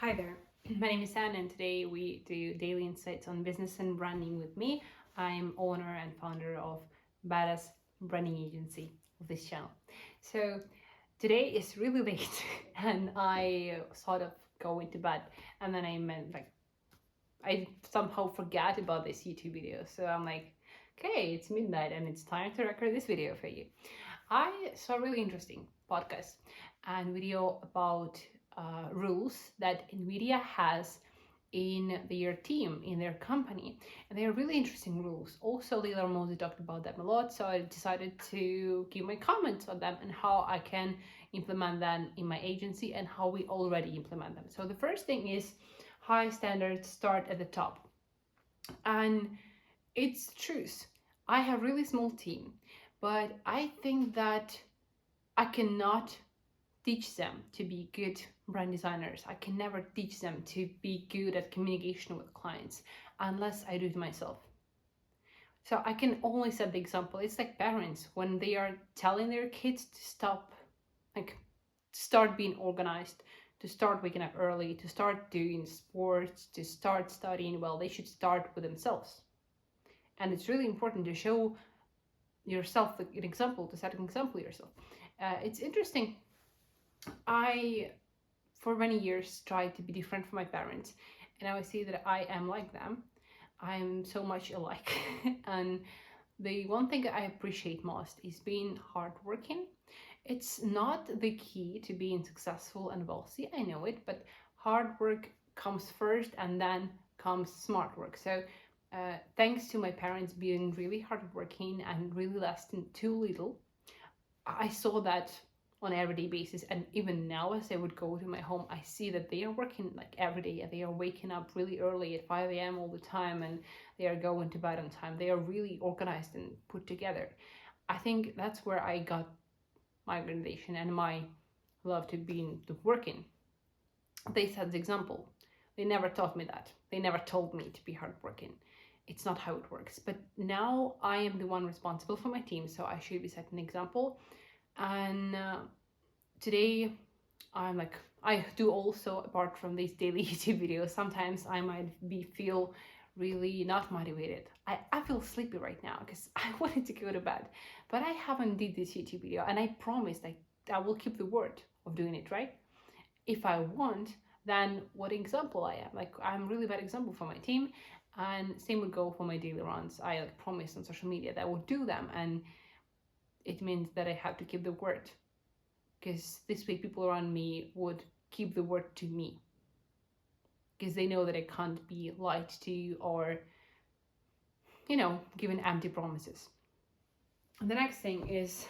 Hi there, my name is Anne and today we do daily insights on business and branding with me. I'm owner and founder of Badass branding agency of this channel. So today is really late and I sort of going to bed and then I somehow forgot about this YouTube video. So I'm like, okay, it's midnight and it's time to record this video for you. I saw a really interesting podcast and video about rules that NVIDIA has in their team, in their company. And they are really interesting rules. Also, Leila Mosey talked about them a lot, so I decided to give my comments on them and how I can implement them in my agency and how we already implement them. So the first thing is high standards start at the top. And it's truth. I have a really small team, but I think that I cannot teach them to be good brand designers. I can never teach them to be good at communication with clients unless I do it myself. So I can only set the example. It's like parents when they are telling their kids to start being organized, to start waking up early, to start doing sports, to start studying. Well, they should start with themselves. And it's really important to show yourself an example, to set an example yourself. It's interesting. I, for many years, tried to be different from my parents, and I see that I am like them. I'm so much alike. And the one thing I appreciate most is being hardworking. It's not the key to being successful and wealthy, I know it, but hard work comes first and then comes smart work. So thanks to my parents being really hardworking and really lasting too little, I saw that on an everyday basis. And even now, as I would go to my home, I see that they are working like every day and they are waking up really early at 5 a.m. all the time and they are going to bed on time. They are really organized and put together. I think that's where I got my organization and my love to working. They set the example. They never taught me that. They never told me to be hardworking. It's not how it works. But now I am the one responsible for my team, so I should be setting an example. And today I do also, apart from these daily YouTube videos, sometimes I might feel really not motivated. I feel sleepy right now because I wanted to go to bed, but I haven't did this YouTube video and I promised I will keep the word of doing it, right? If I want, then what example I am. Like, I'm really bad example for my team, and same would go for my daily runs. I promised on social media that I would do them, and it means that I have to keep the word, because this way people around me would keep the word to me, because they know that I can't be lied to or given empty promises. And the next thing is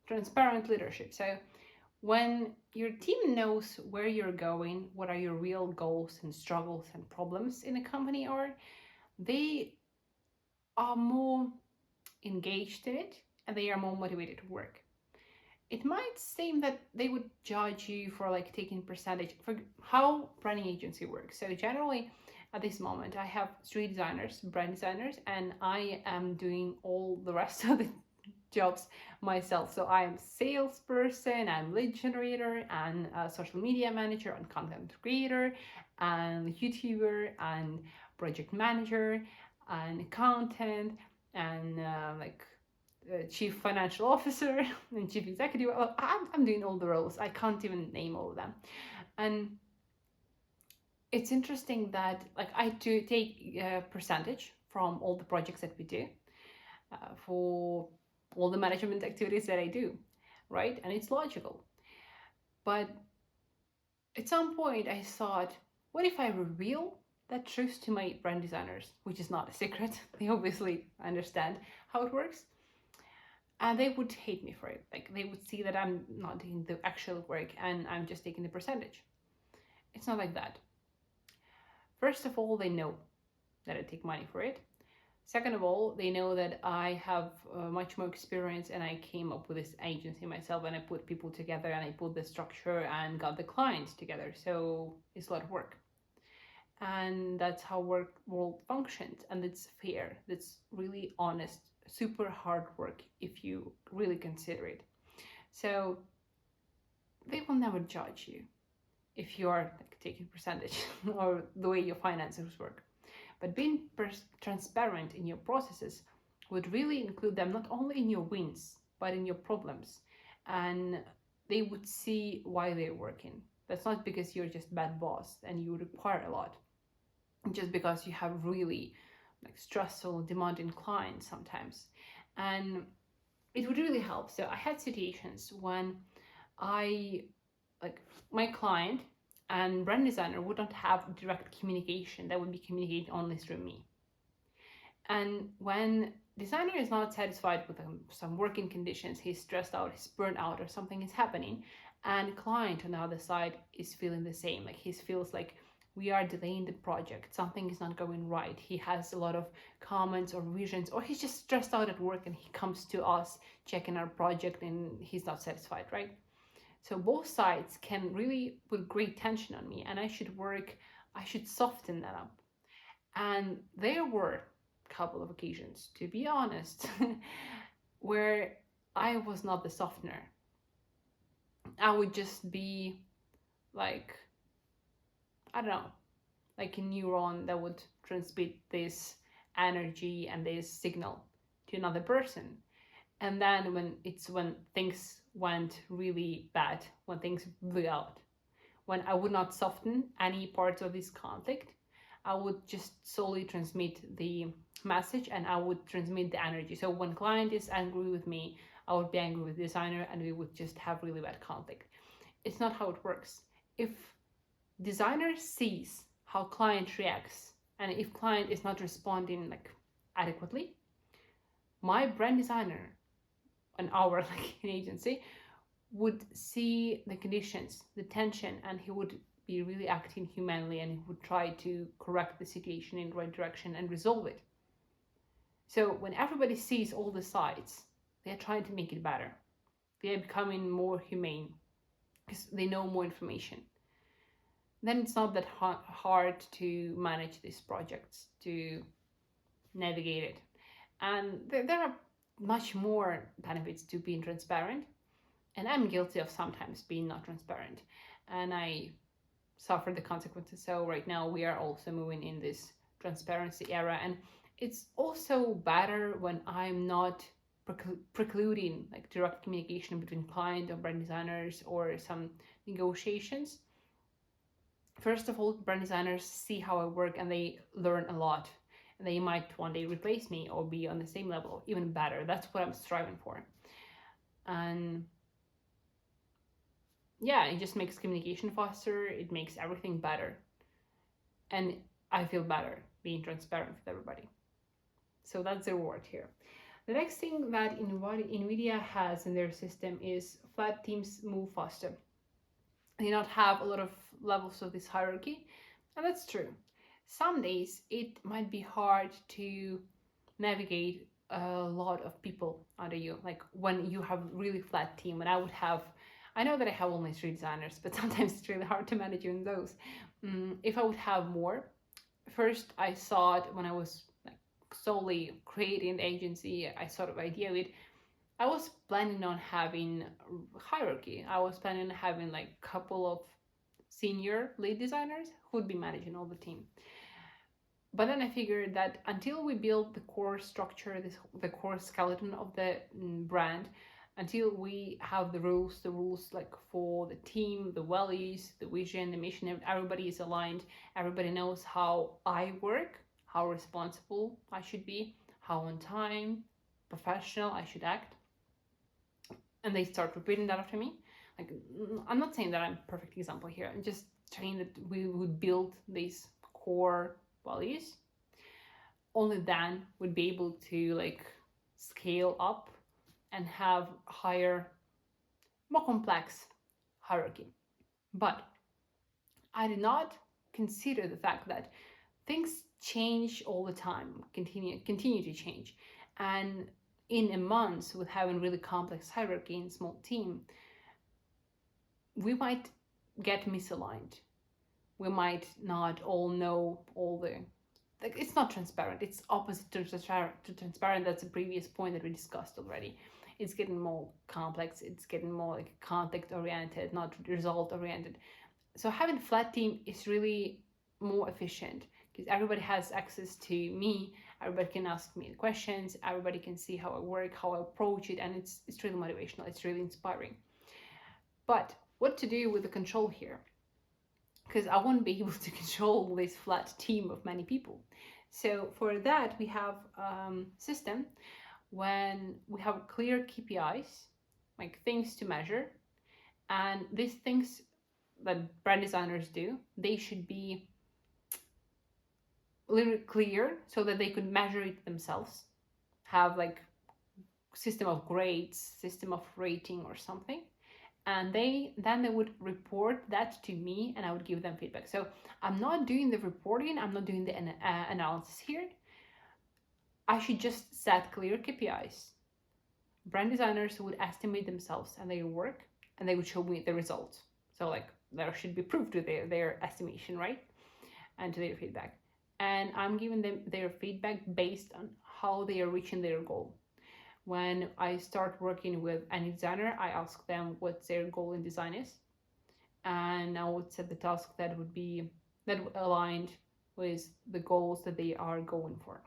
transparent leadership. So when your team knows where you're going, what are your real goals and struggles and problems in a company are, they are more engaged in it and they are more motivated to work. It might seem that they would judge you for like taking percentage for how branding agency works. So generally at this moment I have 3 designers, brand designers, and I am doing all the rest of the jobs myself. So I'm salesperson, I'm lead generator, and a social media manager, and content creator, and YouTuber, and project manager, and accountant, and chief financial officer and chief executive. I'm doing all the roles. I can't even name all of them. And it's interesting that I do take a percentage from all the projects that we do for all the management activities that I do, right? And it's logical. But at some point I thought, what if I reveal that truth to my brand designers, which is not a secret. They obviously understand how it works. And they would hate me for it. Like, they would see that I'm not doing the actual work and I'm just taking the percentage. It's not like that. First of all, they know that I take money for it. Second of all, they know that I have much more experience and I came up with this agency myself and I put people together and I put the structure and got the clients together. So it's a lot of work. And that's how world functions, and it's fair. That's really honest, super hard work if you really consider it. So they will never judge you. if you are like taking percentage or the way your finances work. But being transparent in your processes would really include them not only in your wins, but in your problems. And they would see why they're working. That's not because you're just bad boss and you require a lot, just because you have really like stressful, demanding clients sometimes. And it would really help. So I had situations when I like my client and brand designer would not have direct communication. That would be communicated only through me. And when designer is not satisfied with some working conditions, he's stressed out, he's burnt out, or something is happening, and client on the other side is feeling the same. Like he feels like we are delaying the project, something is not going right. He has a lot of comments or visions, or he's just stressed out at work and he comes to us checking our project and he's not satisfied, right? So both sides can really put great tension on me, and I should soften that up. And there were a couple of occasions, to be honest, where I was not the softener. I would just be like, I don't know, like a neuron that would transmit this energy and this signal to another person. And then when things went really bad, when things blew out, when I would not soften any parts of this conflict, I would just solely transmit the message and I would transmit the energy. So when client is angry with me, I would be angry with designer and we would just have really bad conflict. It's not how it works. If designer sees how client reacts and if client is not responding like adequately, my brand designer and our like an agency would see the conditions, the tension, and he would be really acting humanly and he would try to correct the situation in the right direction and resolve it. So when everybody sees all the sides, they're trying to make it better. They're becoming more humane because they know more information. Then it's not that hard to manage these projects, to navigate it. And there are much more benefits to being transparent. And I'm guilty of sometimes being not transparent. And I suffer the consequences. So right now we are also moving in this transparency era. And it's also better when I'm not precluding like direct communication between client or brand designers or some negotiations. First of all, brand designers see how I work and they learn a lot. And they might one day replace me or be on the same level, even better. That's what I'm striving for. And yeah, it just makes communication faster. It makes everything better. And I feel better being transparent with everybody. So that's the reward here. The next thing that NVIDIA has in their system is flat teams move faster. They not have a lot of levels of this hierarchy, and that's true. Some days it might be hard to navigate a lot of people under you, like when you have really flat team. And I know that I have only 3 designers, but sometimes it's really hard to manage even those. If I would have more, first I saw it when I was like solely creating the agency, I sort of idea it. I was planning on having hierarchy. I was planning on having like a couple of senior lead designers who would be managing all the team. But then I figured that until we build the core structure, the core skeleton of the brand, until we have the rules like for the team, the values, the vision, the mission, everybody is aligned, everybody knows how I work, how responsible I should be, how on time, professional I should act, and they start repeating that after me. Like, I'm not saying that I'm a perfect example here, I'm just saying that we would build these core values. Only then would be able to like scale up and have higher, more complex hierarchy. But I did not consider the fact that things change all the time, continue to change. And in a month with having really complex hierarchy in a small team, we might get misaligned. We might not all know all the, like, it's not transparent. It's opposite to transparent. That's a previous point that we discussed already. It's getting more complex. It's getting more like conflict oriented, not result oriented. So having a flat team is really more efficient because everybody has access to me. Everybody can ask me the questions. Everybody can see how I work, how I approach it, and it's really motivational. It's really inspiring. But what to do with the control here? Because I won't be able to control this flat team of many people. So for that, we have system when we have clear KPIs, like things to measure, and these things that brand designers do, they should be a little clear so that they could measure it themselves, have like system of grades, system of rating or something, and they would report that to me and I would give them feedback. So I'm not doing the reporting, I'm not doing the analysis here. I should just set clear KPIs. Brand designers would estimate themselves and their work, and they would show me the results. So like there should be proof to their estimation, right? And to their feedback. And I'm giving them their feedback based on how they are reaching their goal. When I start working with any designer, I ask them what their goal in design is, and I would set the task that would be aligned with the goals that they are going for.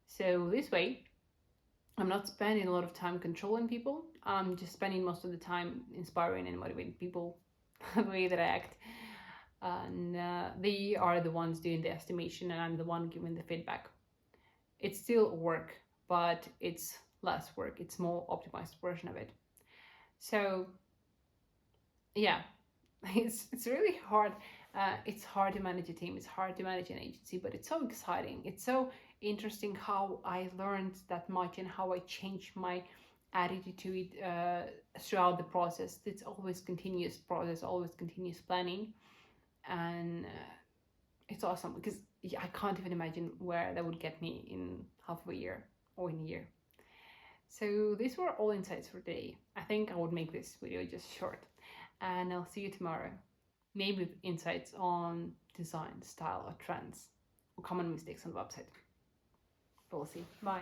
So this way, I'm not spending a lot of time controlling people. I'm just spending most of the time inspiring and motivating people the way that I act. And they are the ones doing the estimation, and I'm the one giving the feedback. It's still work, but it's less work. It's more optimized version of it. So yeah, it's really hard. It's hard to manage a team. It's hard to manage an agency, but it's so exciting. It's so interesting how I learned that much and how I changed my attitude to it throughout the process. It's always continuous process, always continuous planning, and it's awesome because I can't even imagine where that would get me in half of a year or in a year. So these were all insights for today. I think I would make this video just short, and I'll see you tomorrow. Maybe with insights on design, style, or trends, or common mistakes on the website. We'll see. Bye.